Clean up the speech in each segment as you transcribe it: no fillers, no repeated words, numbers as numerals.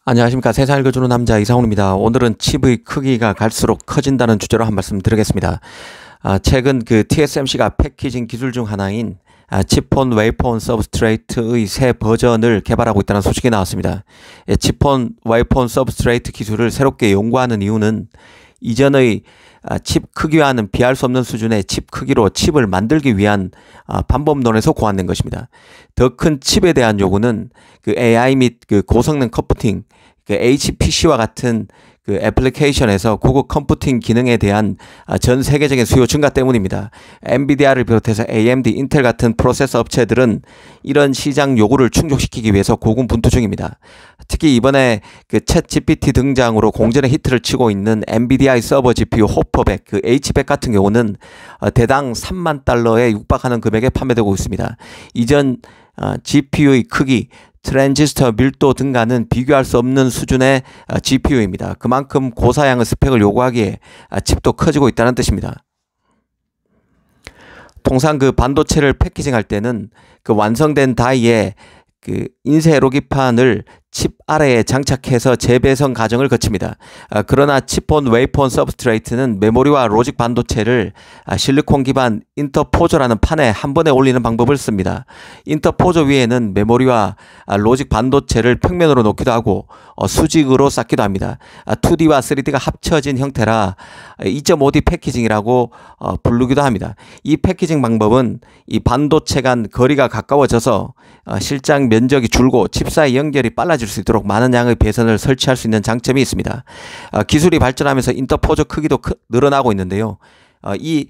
안녕하십니까. 세상 읽어주는 남자 이상훈입니다. 오늘은 칩의 크기가 갈수록 커진다는 주제로 한 말씀 드리겠습니다. 최근 TSMC가 패키징 기술 중 하나인 칩온 웨이폰 서브스트레이트의 새 버전을 개발하고 있다는 소식이 나왔습니다. 칩온 웨이폰 서브스트레이트 기술을 새롭게 연구하는 이유는 이전의 칩 크기와는 비할 수 없는 수준의 칩 크기로 칩을 만들기 위한 방법론에서 고안된 것입니다. 더 큰 칩에 대한 요구는 AI 및 고성능 컴퓨팅, HPC와 같은 애플리케이션에서 고급 컴퓨팅 기능에 대한 전 세계적인 수요 증가 때문입니다. 엔비디아를 비롯해서 AMD, 인텔 같은 프로세서 업체들은 이런 시장 요구를 충족시키기 위해서 고군분투 중입니다. 특히 이번에 챗 GPT 등장으로 공전의 히트를 치고 있는 엔비디아의 서버 GPU 호퍼백, H백 같은 경우는 대당 3만 달러에 육박하는 금액에 판매되고 있습니다. 이전 GPU의 크기, 트랜지스터 밀도 등과는 비교할 수 없는 수준의 GPU입니다. 그만큼 고사양의 스펙을 요구하기에 칩도 커지고 있다는 뜻입니다. 통상 반도체를 패키징할 때는 완성된 다이에 인쇄 로기판을 칩 아래에 장착해서 재배선 과정을 거칩니다. 그러나 칩온 웨이폰 서브스트레이트는 메모리와 로직 반도체를 실리콘 기반 인터포저라는 판에 한 번에 올리는 방법을 씁니다. 인터포저 위에는 메모리와 로직 반도체를 평면으로 놓기도 하고 수직으로 쌓기도 합니다. 2D와 3D가 합쳐진 형태라 2.5D 패키징이라고 부르기도 합니다. 이 패키징 방법은 이 반도체 간 거리가 가까워져서 실장 면적이 줄고 칩 사이 연결이 빨라질 수 있도록 많은 양의 배선을 설치할 수 있는 장점이 있습니다. 기술이 발전하면서 인터포저 크기도 늘어나고 있는데요. 이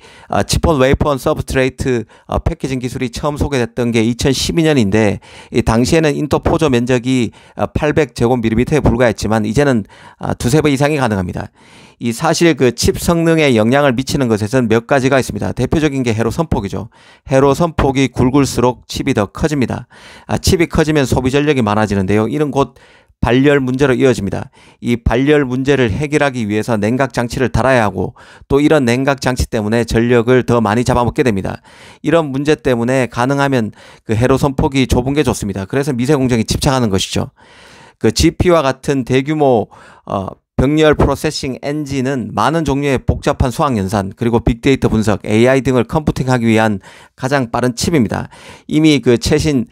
칩온 웨이폰 서브스트레이트 패키징 기술이 처음 소개됐던 게 2012년인데 당시에는 인터포저 면적이 800제곱밀리미터에 불과했지만 이제는 두세 배 이상이 가능합니다. 이 사실 칩 성능에 영향을 미치는 것에선 몇 가지가 있습니다. 대표적인 게 회로 선폭이죠. 회로 선폭이 굵을수록 칩이 더 커집니다. 칩이 커지면 소비 전력이 많아지는데요. 이는 곧 발열 문제로 이어집니다. 이 발열 문제를 해결하기 위해서 냉각 장치를 달아야 하고 또 이런 냉각 장치 때문에 전력을 더 많이 잡아먹게 됩니다. 이런 문제 때문에 가능하면 회로 선폭이 좁은 게 좋습니다. 그래서 미세 공정이 집착하는 것이죠. GPU와 같은 대규모 병렬 프로세싱 엔진은 많은 종류의 복잡한 수학 연산 그리고 빅데이터 분석, AI 등을 컴퓨팅하기 위한 가장 빠른 칩입니다. 이미 최신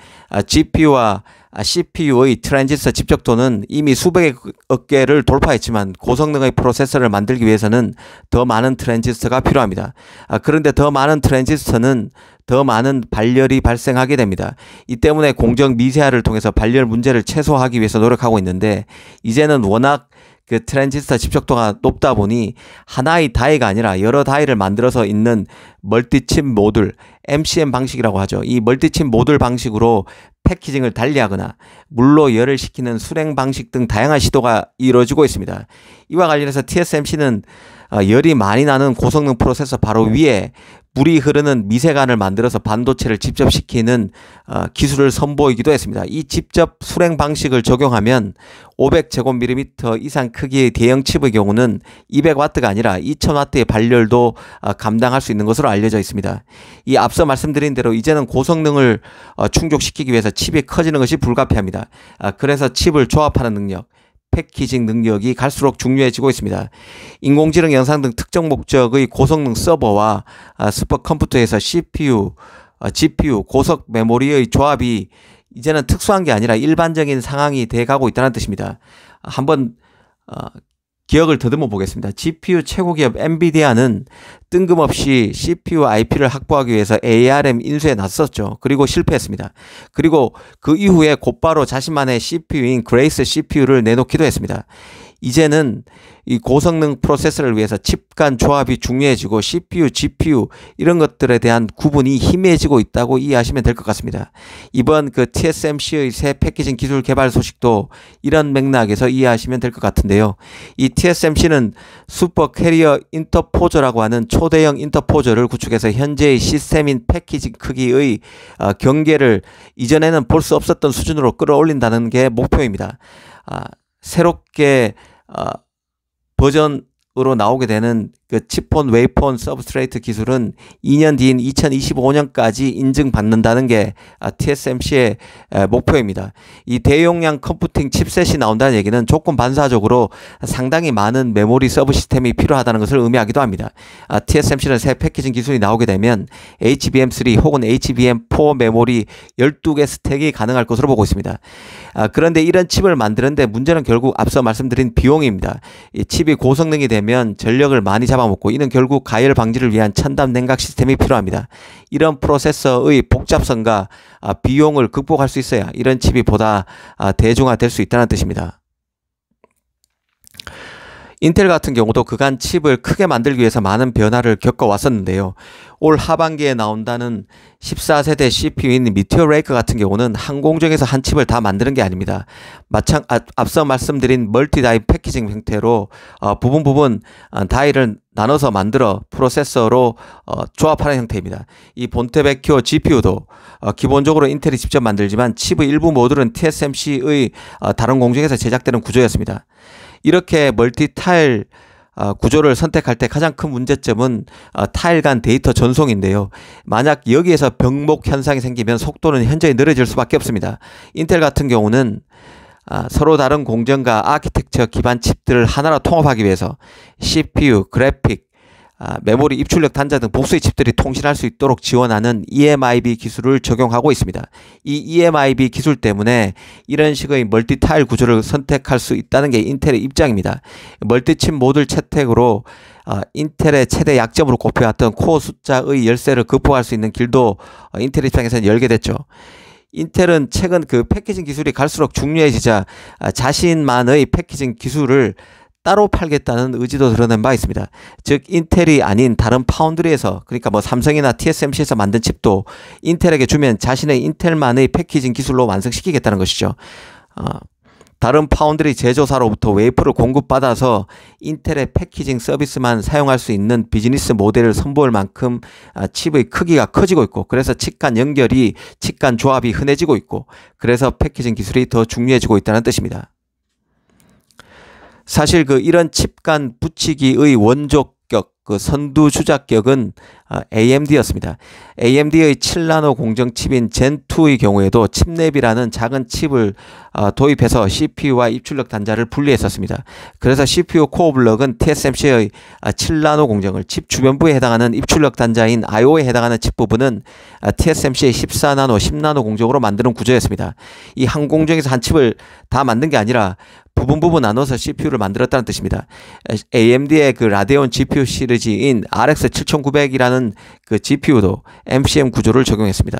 GPU와 CPU의 트랜지스터 집적도는 이미 수백억 개를 돌파했지만 고성능의 프로세서를 만들기 위해서는 더 많은 트랜지스터가 필요합니다. 그런데 더 많은 트랜지스터는 더 많은 발열이 발생하게 됩니다. 이 때문에 공정 미세화를 통해서 발열 문제를 최소화하기 위해서 노력하고 있는데 이제는 워낙 트랜지스터 집적도가 높다 보니 하나의 다이가 아니라 여러 다이를 만들어서 있는 멀티칩 모듈, MCM 방식이라고 하죠. 이 멀티칩 모듈 방식으로 패키징을 달리하거나 물로 열을 식히는 수냉 방식 등 다양한 시도가 이루어지고 있습니다. 이와 관련해서 TSMC는 열이 많이 나는 고성능 프로세서 바로 위에 물이 흐르는 미세관을 만들어서 반도체를 직접 식히는 기술을 선보이기도 했습니다. 이 직접 수냉 방식을 적용하면 500제곱밀리미터 이상 크기의 대형 칩의 경우는 200W가 아니라 2000W의 발열도 감당할 수 있는 것으로 알려져 있습니다. 이 앞서 말씀드린 대로 이제는 고성능을 충족시키기 위해서 칩이 커지는 것이 불가피합니다. 그래서 칩을 조합하는 능력, 패키징 능력이 갈수록 중요해지고 있습니다. 인공지능 영상 등 특정 목적의 고성능 서버와 슈퍼컴퓨터에서 CPU, GPU, 고속 메모리의 조합이 이제는 특수한 게 아니라 일반적인 상황이 돼가고 있다는 뜻입니다. 한번 기억을 더듬어 보겠습니다. GPU 최고 기업 엔비디아는 뜬금없이 CPU IP를 확보하기 위해서 ARM 인수에 나섰죠. 그리고 실패했습니다. 그리고 그 이후에 곧바로 자신만의 CPU인 그레이스 CPU를 내놓기도 했습니다. 이제는 이 고성능 프로세서를 위해서 칩 간 조합이 중요해지고 CPU, GPU 이런 것들에 대한 구분이 희미해지고 있다고 이해하시면 될 것 같습니다. 이번 TSMC의 새 패키징 기술 개발 소식도 이런 맥락에서 이해하시면 될 것 같은데요. 이 TSMC는 슈퍼 캐리어 인터포저라고 하는 초대형 인터포저를 구축해서 현재의 시스템인 패키징 크기의 경계를 이전에는 볼 수 없었던 수준으로 끌어올린다는 게 목표입니다. 새롭게 버전으로 나오게 되는 그 칩온 웨이폰 서브스트레이트 기술은 2년 뒤인 2025년까지 인증받는다는 게 TSMC의 목표입니다. 이 대용량 컴퓨팅 칩셋이 나온다는 얘기는 조건 반사적으로 상당히 많은 메모리 서브 시스템이 필요하다는 것을 의미하기도 합니다. TSMC는 새 패키징 기술이 나오게 되면 HBM3 혹은 HBM4 메모리 12개 스택이 가능할 것으로 보고 있습니다. 그런데 이런 칩을 만드는데 문제는 결국 앞서 말씀드린 비용입니다. 이 칩이 고성능이 되면 전력을 많이 잡아먹고 이는 결국 가열 방지를 위한 첨단 냉각 시스템이 필요합니다. 이런 프로세서의 복잡성과 비용을 극복할 수 있어야 이런 칩이 보다 대중화될 수 있다는 뜻입니다. 인텔 같은 경우도 그간 칩을 크게 만들기 위해서 많은 변화를 겪어왔었는데요. 올 하반기에 나온다는 14세대 CPU인 미티어 레이크 같은 경우는 한 공정에서 한 칩을 다 만드는 게 아닙니다. 앞서 말씀드린 멀티다이 패키징 형태로 부분 다이를 나눠서 만들어 프로세서로 조합하는 형태입니다. 이 본테베큐어 GPU도 기본적으로 인텔이 직접 만들지만 칩의 일부 모듈은 TSMC의 다른 공정에서 제작되는 구조였습니다. 이렇게 멀티타일 구조를 선택할 때 가장 큰 문제점은 타일 간 데이터 전송인데요. 만약 여기에서 병목 현상이 생기면 속도는 현저히 느려질 수밖에 없습니다. 인텔 같은 경우는 서로 다른 공정과 아키텍처 기반 칩들을 하나로 통합하기 위해서 CPU, 그래픽, 메모리 입출력 단자 등 복수의 칩들이 통신할 수 있도록 지원하는 EMIB 기술을 적용하고 있습니다. 이 EMIB 기술 때문에 이런 식의 멀티타일 구조를 선택할 수 있다는 게 인텔의 입장입니다. 멀티칩 모듈 채택으로 인텔의 최대 약점으로 꼽혀왔던 코어 숫자의 열세를 극복할 수 있는 길도 인텔 입장에서는 열게 됐죠. 인텔은 최근 그 패키징 기술이 갈수록 중요해지자 자신만의 패키징 기술을 따로 팔겠다는 의지도 드러낸 바 있습니다. 즉 인텔이 아닌 다른 파운드리에서, 그러니까 뭐 삼성이나 TSMC에서 만든 칩도 인텔에게 주면 자신의 인텔만의 패키징 기술로 완성시키겠다는 것이죠. 다른 파운드리 제조사로부터 웨이프를 공급받아서 인텔의 패키징 서비스만 사용할 수 있는 비즈니스 모델을 선보일 만큼 칩의 크기가 커지고 있고, 그래서 칩 간 연결이, 칩 간 조합이 흔해지고 있고, 그래서 패키징 기술이 더 중요해지고 있다는 뜻입니다. 사실 이런 칩 간 붙이기의 원조격, 선두 주작격은 AMD였습니다. AMD의 7나노 공정 칩인 젠2의 경우에도 칩랩이라는 작은 칩을 도입해서 CPU와 입출력 단자를 분리했었습니다. 그래서 CPU 코어 블럭은 TSMC의 7나노 공정을, 칩 주변부에 해당하는 입출력 단자인 IO에 해당하는 칩 부분은 TSMC의 14나노, 10나노 공정으로 만드는 구조였습니다. 이 한 공정에서 한 칩을 다 만든 게 아니라 부분 나눠서 CPU를 만들었다는 뜻입니다. AMD의 그 라데온 GPU 시리즈인 RX 7900이라는 그 GPU도 MCM 구조를 적용했습니다.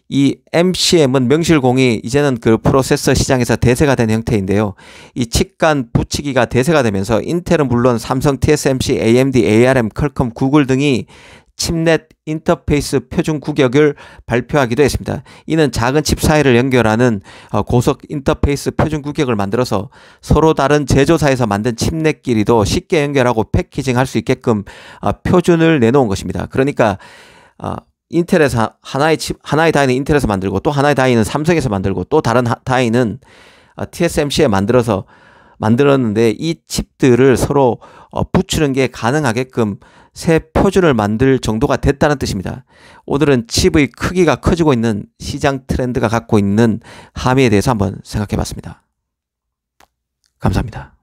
이 MCM은 명실공히 이제는 그 프로세서 시장에서 대세가 된 형태인데요. 이 칩 간 붙이기가 대세가 되면서 인텔은 물론 삼성, TSMC, AMD, ARM, 퀄컴, 구글 등이 칩넷 인터페이스 표준 규격을 발표하기도 했습니다. 이는 작은 칩 사이를 연결하는 고속 인터페이스 표준 규격을 만들어서 서로 다른 제조사에서 만든 칩넷끼리도 쉽게 연결하고 패키징할 수 있게끔 표준을 내놓은 것입니다. 그러니까 인텔에서 하나의 다이는 인텔에서 만들고, 또 하나의 다이는 삼성에서 만들고, 또 다른 다이는 TSMC에 만들었는데 이 칩들을 서로 붙이는 게 가능하게끔 새 표준을 만들 정도가 됐다는 뜻입니다. 오늘은 칩의 크기가 커지고 있는 시장 트렌드가 갖고 있는 함의에 대해서 한번 생각해 봤습니다. 감사합니다.